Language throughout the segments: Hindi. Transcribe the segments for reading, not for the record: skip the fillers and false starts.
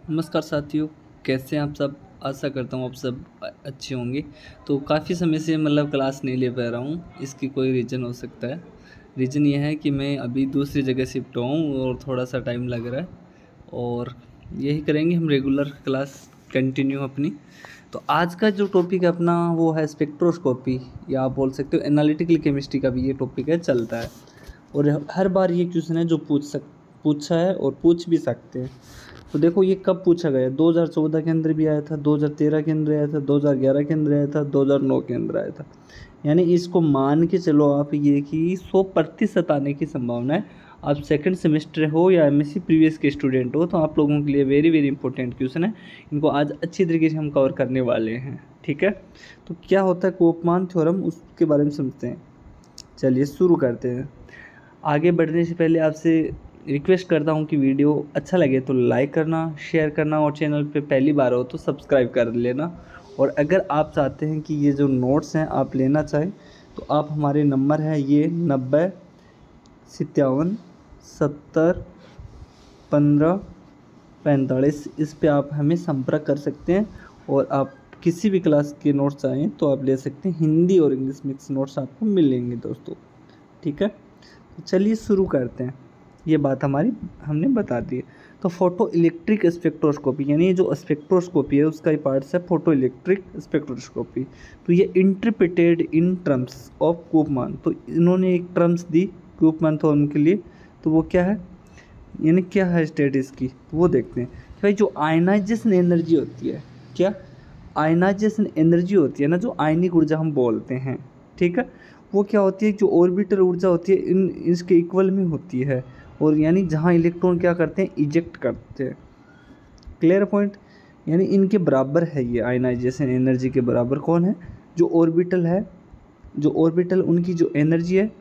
नमस्कार साथियों, कैसे हैं आप सब। आशा करता हूँ आप सब अच्छे होंगे। तो काफ़ी समय से क्लास नहीं ले पा रहा हूँ। इसकी कोई रीज़न हो सकता है। रीज़न ये है कि मैं अभी दूसरी जगह शिफ्ट हुआ हूँ और थोड़ा सा टाइम लग रहा है। और यही करेंगे हम रेगुलर क्लास कंटिन्यू अपनी। तो आज का जो टॉपिक है अपना वो है स्पेक्ट्रोस्कोपी, या आप बोल सकते हो एनालिटिकल केमिस्ट्री का भी ये टॉपिक है, चलता है। और हर बार ये क्वेश्चन है जो पूछा है और पूछ भी सकते हैं। तो देखो ये कब पूछा गया, 2014 के अंदर भी आया था, 2013 के अंदर आया था, 2011 के अंदर आया था, 2009 के अंदर आया था। यानी इसको मान के चलो आप ये कि 100% आने की संभावना है। आप सेकंड सेमेस्टर हो या एमएससी प्रीवियस के स्टूडेंट हो, तो आप लोगों के लिए वेरी वेरी इंपॉर्टेंट क्वेश्चन है। इनको आज अच्छी तरीके से हम कवर करने वाले हैं, ठीक है। तो क्या होता है कोपमान थ्योरम, उसके बारे में समझते हैं। चलिए शुरू करते हैं। आगे बढ़ने से पहले आपसे रिक्वेस्ट करता हूँ कि वीडियो अच्छा लगे तो लाइक करना, शेयर करना, और चैनल पे पहली बार हो तो सब्सक्राइब कर लेना। और अगर आप चाहते हैं कि ये जो नोट्स हैं आप लेना चाहें तो आप हमारे नंबर है ये 90 57 70 15 45, इस पे आप हमें संपर्क कर सकते हैं। और आप किसी भी क्लास के नोट्स चाहें तो आप ले सकते हैं। हिंदी और इंग्लिश मिक्स नोट्स आपको मिलेंगे दोस्तों, ठीक है। तो चलिए शुरू करते हैं। ये बात हमने बता दी है। तो फोटो इलेक्ट्रिक स्पेक्ट्रोस्कोपी, यानी जो स्पेक्ट्रोस्कोपी है उसका ही पार्ट्स है फोटो इलेक्ट्रिक स्पेक्ट्रोस्कोपी। तो ये इंटरप्रिटेड इन टर्म्स ऑफ कोपमान, तो इन्होंने एक टर्म्स दी कोपमान थ्योरम के लिए। तो वो क्या है, यानी क्या है स्टेट इसकी, तो वो देखते हैं कि भाई जो आयनाइजेशन एनर्जी होती है, क्या आयनाइजेशन एनर्जी होती है ना, जो आयनिक ऊर्जा हम बोलते हैं, ठीक है, वो क्या होती है, जो ऑर्बिटल ऊर्जा होती है इन इसके इक्वल में होती है। और यानी जहाँ इलेक्ट्रॉन क्या करते हैं, इजेक्ट करते हैं। क्लियर पॉइंट, यानी इनके बराबर है ये आयनाइजेशन एनर्जी के बराबर कौन है, जो ऑर्बिटल है, जो ऑर्बिटल उनकी जो एनर्जी है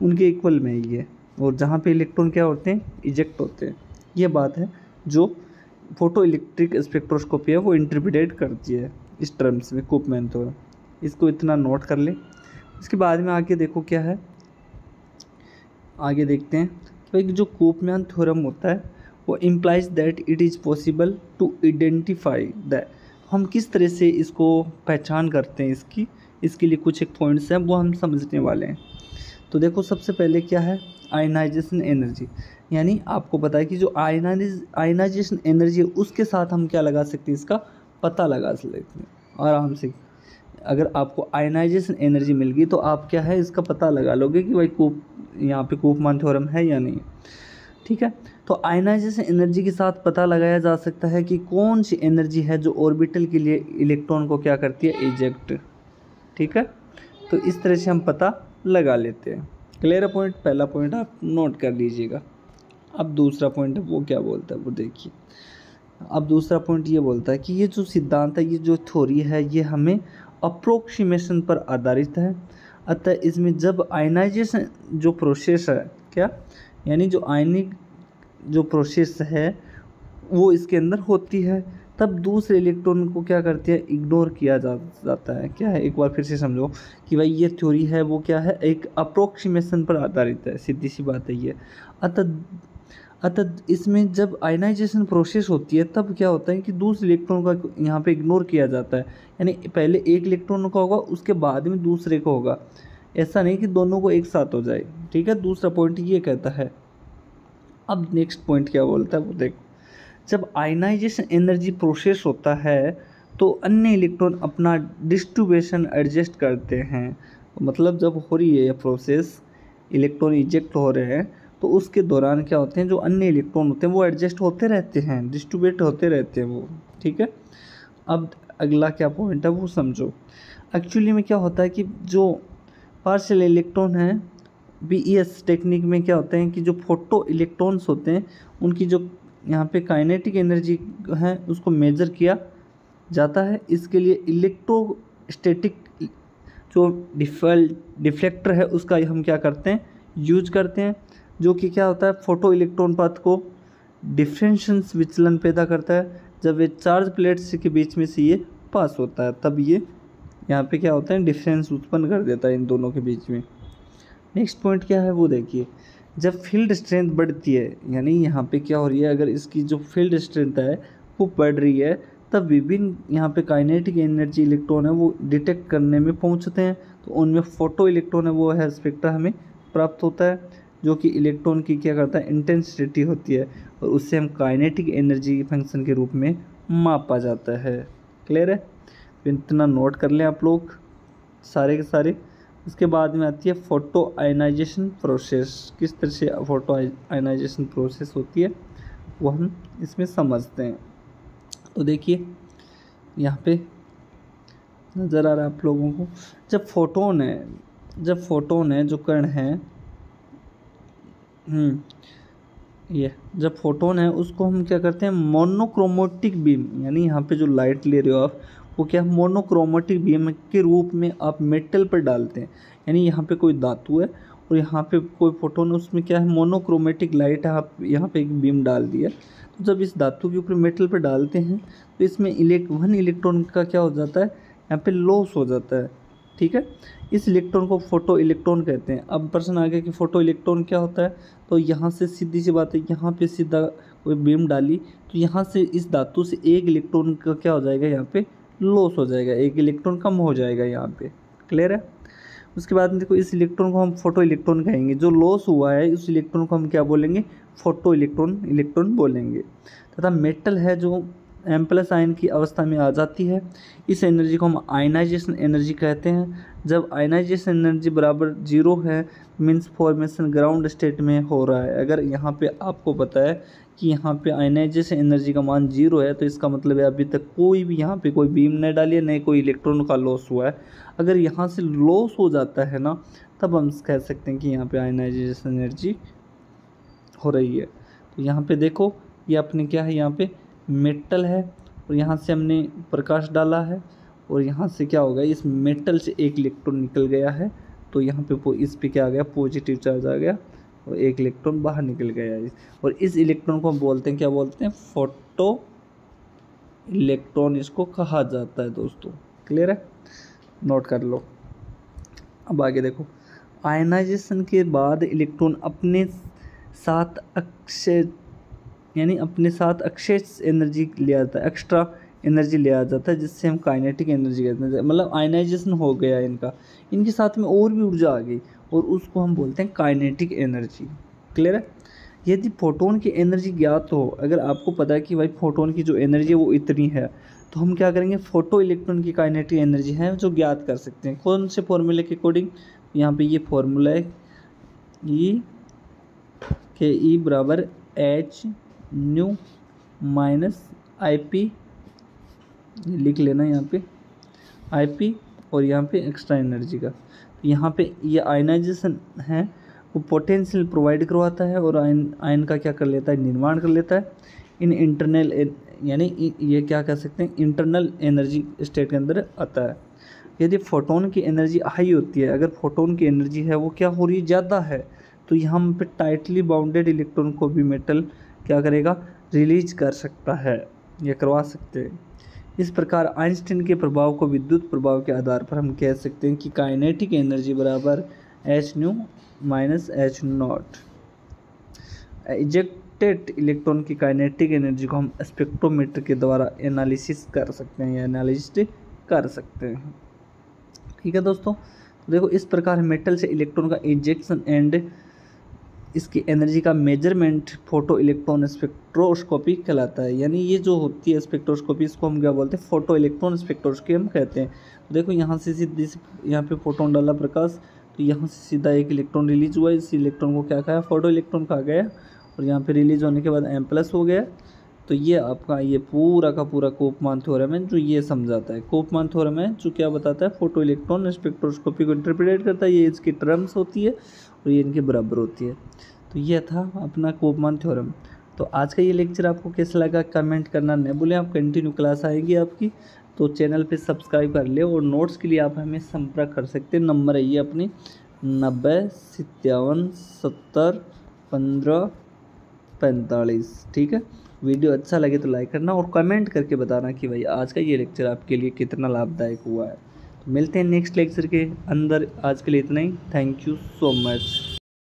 उनके इक्वल में ही है। और जहाँ पे इलेक्ट्रॉन क्या होते हैं, इजेक्ट होते हैं। ये बात है जो फोटो इलेक्ट्रिक स्पेक्ट्रोस्कोपी है वो इंटरप्रेट करती है इस टर्म्स में कोपमैन थ्योरम। इसको इतना नोट कर ले। इसके बाद में आगे देखो क्या है, आगे देखते हैं कि भाई जो कोपमैन थ्योरम होता है वो implies that it is possible to identify that, हम किस तरह से इसको पहचान करते हैं इसकी, इसके लिए कुछ एक पॉइंट्स हैं वो हम समझने वाले हैं। तो देखो सबसे पहले क्या है, आयनाइजेशन एनर्जी। यानी आपको पता है कि जो आयनाइजेशन एनर्जी है उसके साथ हम क्या लगा सकते हैं, इसका पता लगा सकते हैं आराम से। अगर आपको आयनाइजेशन एनर्जी मिल गई तो आप क्या है इसका पता लगा लोगे कि भाई यहाँ पे कोपमान थ्योरम है या नहीं, ठीक है। तो आयनाइजेशन एनर्जी के साथ पता लगाया जा सकता है कि कौन सी एनर्जी है जो ऑर्बिटल के लिए इलेक्ट्रॉन को क्या करती है, इजेक्ट, ठीक है। तो इस तरह से हम पता लगा लेते हैं। क्लियर पॉइंट, पहला पॉइंट आप नोट कर लीजिएगा। अब दूसरा पॉइंट है वो क्या बोलता है वो देखिए। अब दूसरा पॉइंट ये बोलता है कि ये जो सिद्धांत है, ये जो थ्योरी है, ये हमें अप्रोक्सीमेशन पर आधारित है। अतः इसमें जब आयनाइजेशन जो प्रोसेस है, क्या यानी जो आयनिक जो प्रोसेस है वो इसके अंदर होती है, तब दूसरे इलेक्ट्रॉन को क्या करती है, इग्नोर किया जाता है। क्या है, एक बार फिर से समझो कि भाई ये थ्योरी है वो क्या है, एक अप्रोक्सीमेशन पर आधारित है, सीधी सी बात है ये। अतः अतः इसमें जब आयनाइजेशन प्रोसेस होती है तब क्या होता है कि दूसरे इलेक्ट्रॉन का यहाँ पे इग्नोर किया जाता है। यानी पहले एक इलेक्ट्रॉन का होगा उसके बाद में दूसरे का होगा, ऐसा नहीं कि दोनों को एक साथ हो जाए, ठीक है। दूसरा पॉइंट ये कहता है। अब नेक्स्ट पॉइंट क्या बोलता है वो देखो, जब आयनाइजेशन एनर्जी प्रोसेस होता है तो अन्य इलेक्ट्रॉन अपना डिस्ट्रीब्यूशन एडजस्ट करते हैं। मतलब जब हो रही है ये प्रोसेस, इलेक्ट्रॉन इजेक्ट हो रहे हैं, तो उसके दौरान क्या होते हैं, जो अन्य इलेक्ट्रॉन होते हैं वो एडजस्ट होते रहते हैं, डिस्ट्रीब्यूट होते रहते हैं वो, ठीक है। अब अगला क्या पॉइंट है वो समझो। एक्चुअली में क्या होता है कि जो पार्शियल इलेक्ट्रॉन है, बीईएस टेक्निक में क्या होते हैं कि जो फोटो इलेक्ट्रॉन्स होते हैं उनकी जो यहाँ पे काइनेटिक एनर्जी है उसको मेजर किया जाता है। इसके लिए इलेक्ट्रोस्टैटिक जो डिफ्लेक्टर है उसका हम क्या करते हैं, यूज करते हैं, जो कि क्या होता है, फोटो इलेक्ट्रॉन पाथ को डिफ्रेंशंस विचलन पैदा करता है। जब ये चार्ज प्लेट्स के बीच में से ये पास होता है तब ये यहाँ पे क्या होता है, डिफरेंस उत्पन्न कर देता है इन दोनों के बीच में। नेक्स्ट पॉइंट क्या है वो देखिए, जब फील्ड स्ट्रेंथ बढ़ती है, यानी यहाँ पे क्या हो रही है, अगर इसकी जो फील्ड स्ट्रेंथ है वो बढ़ रही है, तब विभिन्न यहाँ पे काइनेटिक एनर्जी इलेक्ट्रॉन है वो डिटेक्ट करने में पहुँचते हैं। तो उनमें फोटो इलेक्ट्रॉन है वो है स्पेक्ट्रा हमें प्राप्त होता है, जो कि इलेक्ट्रॉन की क्या करता है इंटेंसिटी होती है, और उससे हम काइनेटिक एनर्जी फंक्शन के रूप में मापा जाता है। क्लियर है? तो इतना नोट कर लें आप लोग सारे के सारे। उसके बाद में आती है फोटो आयनाइजेशन प्रोसेस। किस तरह से फोटो आयनाइजेशन प्रोसेस होती है वो हम इसमें समझते हैं। तो देखिए यहाँ पे नज़र आ रहा है आप लोगों को, जब फोटोन है जो कण है, ये जब फोटोन है उसको हम क्या करते हैं मोनोक्रोमेटिक बीम, यानी यहाँ पे जो लाइट ले रहे हो आप वो क्या मोनोक्रोमेटिक बीम के रूप में आप मेटल पर डालते हैं। यानी यहाँ पे कोई धातु है और यहाँ पे कोई फोटोन है, उसमें क्या है मोनोक्रोमेटिक लाइट है, आप यहाँ पे एक बीम डाल दिया। तो जब इस धातु के ऊपर मेटल पर डालते हैं तो इसमें वन इलेक्ट्रॉन का क्या हो जाता है, यहाँ पे लॉस हो जाता है। ठीक है, इस इलेक्ट्रॉन को फोटो इलेक्ट्रॉन कहते हैं। अब प्रश्न आ गया कि फोटो इलेक्ट्रॉन क्या होता है, तो यहाँ से सीधी सी बात है, यहाँ पे सीधा कोई बीम डाली तो यहाँ से इस धातु से एक इलेक्ट्रॉन का क्या हो जाएगा, यहाँ पे लॉस हो जाएगा, एक इलेक्ट्रॉन कम हो जाएगा यहाँ पे। क्लियर है? उसके बाद में देखो इस इलेक्ट्रॉन को हम फोटो इलेक्ट्रॉन कहेंगे, जो लॉस हुआ है उस इलेक्ट्रॉन को हम क्या बोलेंगे, फोटो इलेक्ट्रॉन बोलेंगे। तथा मेटल है जो M+ आयन की अवस्था में आ जाती है, इस एनर्जी को हम आयनाइजेशन एनर्जी कहते हैं। जब आयनाइजेशन एनर्जी बराबर 0 है मीन्स फॉर्मेशन ग्राउंड स्टेट में हो रहा है। अगर यहाँ पे आपको पता है कि यहाँ पे आयनाइजेशन एनर्जी का मान 0 है तो इसका मतलब है अभी तक कोई भी यहाँ पे कोई बीम नहीं डाली है, नहीं कोई इलेक्ट्रॉन का लॉस हुआ है। अगर यहाँ से लॉस हो जाता है ना, तब हम कह सकते हैं कि यहाँ पे आयनाइजेशन एनर्जी हो रही है। तो यहाँ पे देखो ये अपने क्या है, यहाँ पे मेटल है और यहाँ से हमने प्रकाश डाला है और यहाँ से क्या होगा, इस मेटल से एक इलेक्ट्रॉन निकल गया है, तो यहाँ पे इस पे क्या आ गया, पॉजिटिव चार्ज आ गया और एक इलेक्ट्रॉन बाहर निकल गया है। और इस इलेक्ट्रॉन को हम बोलते हैं, क्या बोलते हैं, फोटो इलेक्ट्रॉन इसको कहा जाता है दोस्तों। क्लियर है? नोट कर लो। अब आगे देखो, आयनाइजेशन के बाद इलेक्ट्रॉन अपने साथ एक्सेस एनर्जी ले आता है, एक्स्ट्रा एनर्जी ले आ जाता है, जिससे हम काइनेटिक एनर्जी कहते हैं। मतलब आयनाइजेशन हो गया इनका, इनके साथ में और भी ऊर्जा आ गई और उसको हम बोलते हैं काइनेटिक एनर्जी। क्लियर है? यदि फोटोन की एनर्जी ज्ञात हो, अगर आपको पता है कि भाई फोटोन की जो एनर्जी है वो इतनी है, तो हम क्या करेंगे, फोटो इलेक्ट्रॉन की काइनेटिक एनर्जी है जो ज्ञात कर सकते हैं। कौन से फॉर्मूले के अकॉर्डिंग? यहाँ पे ये फॉर्मूला है E के E बराबर h - IP, लिख लेना यहाँ पे IP और यहाँ पे एक्स्ट्रा एनर्जी का। तो यहाँ पे ये आयनाइजेशन है वो पोटेंशियल प्रोवाइड करवाता है और आयन का क्या कर लेता है, निर्माण कर लेता है। इन इंटरनल यानी ये क्या कह सकते हैं, इंटरनल एनर्जी स्टेट के अंदर आता है। यदि फोटोन की एनर्जी हाई होती है, अगर फोटोन की एनर्जी है वो क्या हो रही है, ज़्यादा है, तो यहाँ पे टाइटली बाउंडेड इलेक्ट्रॉन को भी मेटल क्या करेगा, रिलीज कर सकता है, या करवा सकते हैं। इस प्रकार आइंस्टीन के प्रभाव को विद्युत प्रभाव के आधार पर हम कह सकते हैं कि काइनेटिक एनर्जी बराबर h - h0। इजेक्टेड इलेक्ट्रॉन की काइनेटिक एनर्जी को हम स्पेक्ट्रोमीटर के द्वारा एनालिसिस कर सकते हैं या एनालिस्ट कर सकते हैं। ठीक है दोस्तों, तो देखो इस प्रकार मेटल से इलेक्ट्रॉन का इजेक्शन एंड इसकी एनर्जी का मेजरमेंट फोटो इलेक्ट्रॉन स्पेक्ट्रोस्कोपी कहलाता है। यानी ये जो होती है स्पेक्ट्रोस्कोपी, इसको हम क्या बोलते हैं, फोटो इलेक्ट्रॉन स्पेक्ट्रोस्कोपी हम कहते हैं। तो देखो यहाँ से सीधी यहाँ पे फोटोन डाला प्रकाश, तो यहाँ से सीधा एक इलेक्ट्रॉन रिलीज हुआ, इस इलेक्ट्रॉन को क्या कहा, फोटो इलेक्ट्रॉन कहा गया, और यहाँ पे रिलीज होने के बाद M+ हो गया। तो ये आपका ये पूरा का पूरा कोपमान थ्योरम है जो ये समझाता है। कोपमान थ्योरम है जो क्या बताता है, फोटो इलेक्ट्रॉन स्पेक्ट्रोस्कोपी को इंटरप्रेट करता है। ये इसकी टर्म्स होती है और ये इनके बराबर होती है। तो ये था अपना कोपमान थ्योरम। तो आज का ये लेक्चर आपको कैसा लगा कमेंट करना न भूलें। आप कंटिन्यू क्लास आएगी आपकी, तो चैनल पे सब्सक्राइब कर ले, और नोट्स के लिए आप हमें संपर्क कर सकते हैं। नंबर है ये अपनी 90 57 70 15 45। ठीक है, वीडियो अच्छा लगे तो लाइक करना और कमेंट करके बताना कि भाई आज का ये लेक्चर आपके लिए कितना लाभदायक हुआ है। तो मिलते हैं नेक्स्ट लेक्चर के अंदर, आज के लिए इतना ही। Thank you so much.